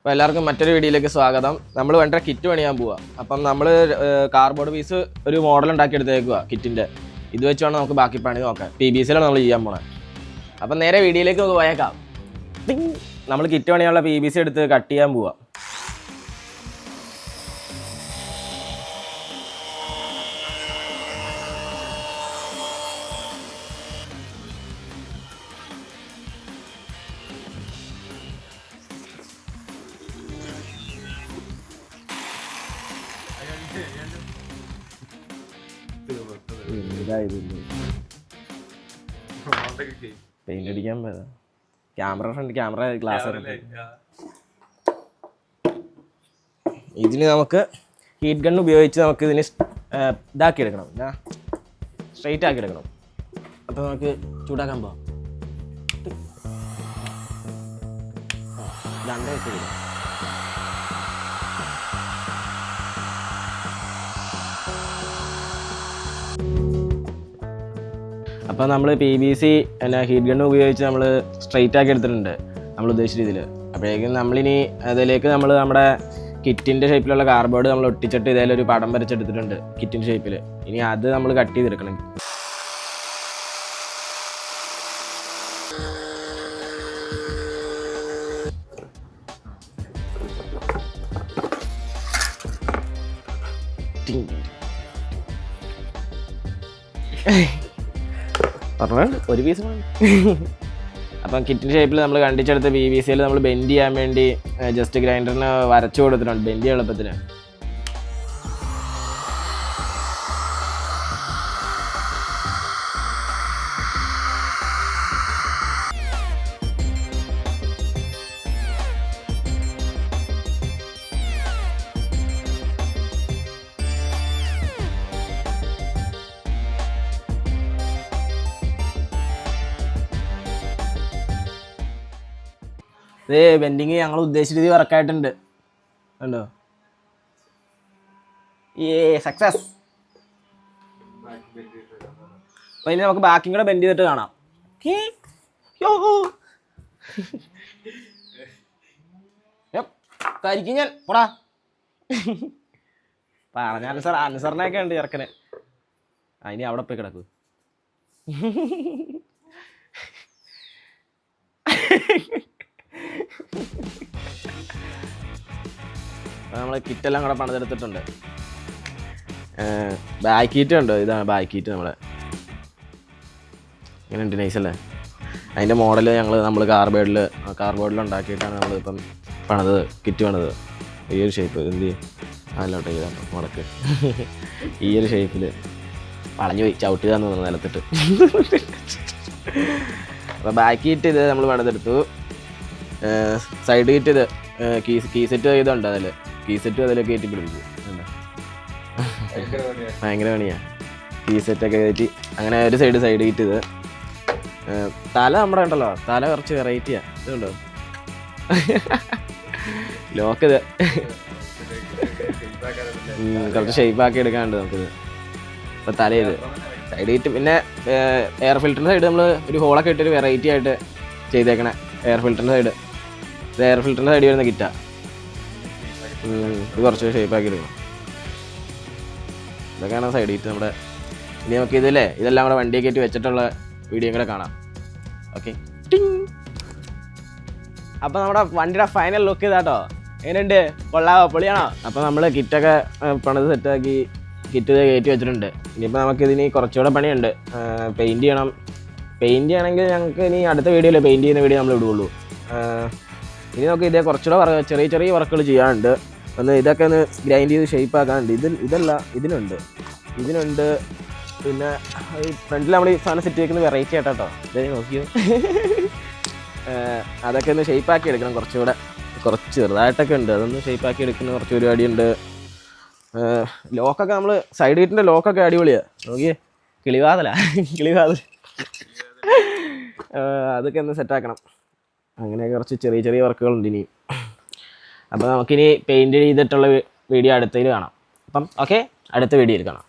അപ്പോൾ എല്ലാവർക്കും മറ്റൊരു വീഡിയോയിലേക്ക് സ്വാഗതം. നമ്മൾ വേണ്ട കിറ്റ് പണിയാൻ പോവുക. അപ്പം നമ്മൾ കാർഡ്ബോർഡ് പീസ് ഒരു മോഡൽ ഉണ്ടാക്കി എടുത്തേക്കുക കിറ്റിൻ്റെ. ഇത് വെച്ച് വേണം നമുക്ക് ബാക്കി പണി നോക്കാം. PVC-യിലാണ് നമ്മൾ ചെയ്യാൻ പോണത്. അപ്പം നേരെ വീഡിയോയിലേക്ക് നമുക്ക് പോയേക്കാം. നമ്മൾ കിറ്റ് പണിയാനുള്ള PVC എടുത്ത് കട്ട് ചെയ്യാൻ പോവുക. പെയിന്റ് അടിക്കാൻ പോയതാ. ക്യാമറ ഗ്ലാസ് ഇതിന് നമുക്ക് ഹീറ്റ് ഗൺ ഉപയോഗിച്ച് നമുക്ക് ഇതിന് ഇതാക്കി എടുക്കണം, സ്ട്രെയിറ്റ് ആക്കി എടുക്കണം. അപ്പോൾ നമുക്ക് ചൂടാക്കാൻ പോവാം. രണ്ടേ വെച്ച് അപ്പോൾ നമ്മൾ PVC ഹീറ്റ് ഗണ്ണ് ഉപയോഗിച്ച് നമ്മൾ സ്ട്രെയിറ്റ് ആക്കി എടുത്തിട്ടുണ്ട് നമ്മൾ ഉദ്ദേശിച്ച രീതിയിൽ. അപ്പോഴേക്കും നമ്മളിനി അതിലേക്ക് നമ്മുടെ കിറ്റിൻ്റെ ഷേപ്പിലുള്ള കാർഡ്ബോർഡ് നമ്മൾ ഒട്ടിച്ചിട്ട് ഇതേലും ഒരു പടം വരച്ചെടുത്തിട്ടുണ്ട് കിറ്റിൻ്റെ ഷേപ്പിൽ. ഇനി അത് നമ്മൾ കട്ട് ചെയ്തെടുക്കണം. ഒരു പീസ് അപ്പം കിറ്റിൻ്റെ ഷേപ്പിൽ നമ്മൾ കണ്ടിച്ചെടുത്ത PVC-യിൽ നമ്മൾ ബെൻഡ് ചെയ്യാൻ വേണ്ടി ജസ്റ്റ് ഗ്രൈൻഡറിന് വരച്ചു കൊടുത്തിട്ടുണ്ട് ബെൻഡ് ചെയ്യാൻ എളുപ്പത്തിന്. ഇത് ബെൻഡിങ് ഞങ്ങൾ ഉദ്ദേശിച്ച രീതി വർക്കായിട്ടുണ്ട്, കണ്ടോ? സക്സസ്. അപ്പം ഇനി നമുക്ക് ബാക്കിയും കൂടെ ബെൻഡ് ചെയ്തിട്ട് കാണാം. കരിക്കും ഞാൻ പോടാ. പറഞ്ഞ അനുസരണയൊക്കെ ഉണ്ട് ചെറുക്കന്. ഇനി അവിടെ പോയി കിടക്കൂ. നമ്മൾ കിറ്റെല്ലാം കൂടെ പണിതെടുത്തിട്ടുണ്ട്. ബാക്ക് ഹീറ്റ് ഉണ്ടോ? ഇതാണ് ബാക്ക് ഹീറ്റ്. നമ്മളെ ഇങ്ങനെ ഉണ്ട്, നൈസല്ലേ? അതിൻ്റെ മോഡൽ നമ്മൾ കാർഡ്ബോർഡിൽ ഉണ്ടാക്കിയിട്ടാണ് നമ്മളിപ്പം പണിത് കിറ്റ് പണിത്. ഈ ഒരു ഷേപ്പ് എന്ത് അതിലോട്ട് ചെയ്താണ് മുടക്ക്. ഈ ഒരു ഷേപ്പിൽ വളഞ്ഞു പോയി ചവിട്ടുകയെന്ന് തോന്നുന്നു നിലത്തിട്ട്. അപ്പോൾ ബാക്ക് ഹീറ്റ് ഇത് നമ്മൾ പണിതെടുത്തു. സൈഡ് ഹീറ്റ് ഇത് കീ സെറ്റ് ചെയ്തുണ്ട്. കീ സെറ്റ് അതിലൊക്കെ കയറ്റി പിടിപ്പിച്ചു. ഭയങ്കര പണിയാണ്. കീ സെറ്റൊക്കെ കയറ്റി അങ്ങനെ ഒരു സൈഡ് ഹീറ്റ് ഇത്. തല നമ്മുടെ ഉണ്ടല്ലോ, തല കുറച്ച് വെറൈറ്റിയാണ്. ഇതുണ്ടോ ലോക്ക് ഇത് കുറച്ച് ഷേപ്പാക്കി എടുക്കാനുണ്ട് നമുക്കിത്. അപ്പോൾ തല ഇത് സൈഡ് ഹീറ്റ്. പിന്നെ എയർ ഫിൽറ്ററിൻ്റെ സൈഡ് നമ്മൾ ഒരു ഹോളൊക്കെ ഇട്ടൊരു വെറൈറ്റി ആയിട്ട് ചെയ്തേക്കണേ. എയർ ഫിൽറ്ററിൻ്റെ സൈഡ് വരുന്ന കിറ്റാ. ഇത് കുറച്ച് ഷേപ്പാക്കി എടുക്കണം. ഇതൊക്കെയാണ് സൈഡ് ഹീറ്റ് നമ്മുടെ. ഇനി നമുക്ക് ഇതെല്ലാം കൂടെ വണ്ടിയെ കയറ്റി വെച്ചിട്ടുള്ള വീഡിയോ കൂടെ കാണാം. ഓക്കെ. അപ്പോൾ നമ്മുടെ വണ്ടിയുടെ ഫൈനൽ ലുക്ക് ഇതാട്ടോ. എങ്ങനെയുണ്ട്? കൊള്ളാവോ? പൊളിയാണോ? അപ്പോൾ നമ്മൾ കിറ്റൊക്കെ പണിത് സെറ്റാക്കി കിറ്റ് കയറ്റി വെച്ചിട്ടുണ്ട്. ഇനിയിപ്പോൾ നമുക്കിതിന് കുറച്ചുകൂടെ പണിയുണ്ട്. പെയിൻറ്റ് ചെയ്യണം. പെയിൻറ്റ് ചെയ്യണമെങ്കിൽ ഞങ്ങൾക്ക് ഇനി അടുത്ത വീഡിയോയിൽ പെയിൻറ്റ് ചെയ്യുന്ന വീഡിയോ നമ്മൾ ഇടുകയുള്ളൂ. ഇനി നമുക്ക് ഇതേ കുറച്ചുകൂടെ ചെറിയ വർക്കുകൾ ചെയ്യാനുണ്ട്. ഇതൊക്കെ ഒന്ന് ഗ്രൈൻഡ് ചെയ്ത് ഷേപ്പ് ആക്കാനുണ്ട്. ഇതിനുണ്ട്. പിന്നെ ഈ ഫ്രണ്ടിൽ നമ്മൾ ഈ സാധനം സെറ്റ് ചെയ്യുന്നത് വെറൈറ്റി ആയിട്ടോ. ഇതേ നോക്കിയോ. അതൊക്കെ ഒന്ന് ഷേപ്പാക്കി എടുക്കണം. കുറച്ച് ചെറുതായിട്ടൊക്കെ ഉണ്ട്. അതൊന്ന് ഷേപ്പാക്കി എടുക്കുന്ന കുറച്ച് പരിപാടിയുണ്ട്. ലോക്കൊക്കെ നമ്മൾ സൈഡ് ഹീറ്റിൻ്റെ ലോക്കൊക്കെ അടിപൊളിയാണ്. നോക്കിയേ, കിളിവാതിൽ അതൊക്കെ ഒന്ന് സെറ്റാക്കണം. അങ്ങനെ കുറച്ച് ചെറിയ വർക്കുകളുണ്ട് ഇനി. അപ്പോൾ നമുക്കിനി പെയിൻറ്റ് ചെയ്തിട്ടുള്ള വീഡിയോ അടുത്തതിൽ കാണാം. അപ്പം ഓക്കെ, അടുത്ത വീഡിയോയിൽ കാണാം.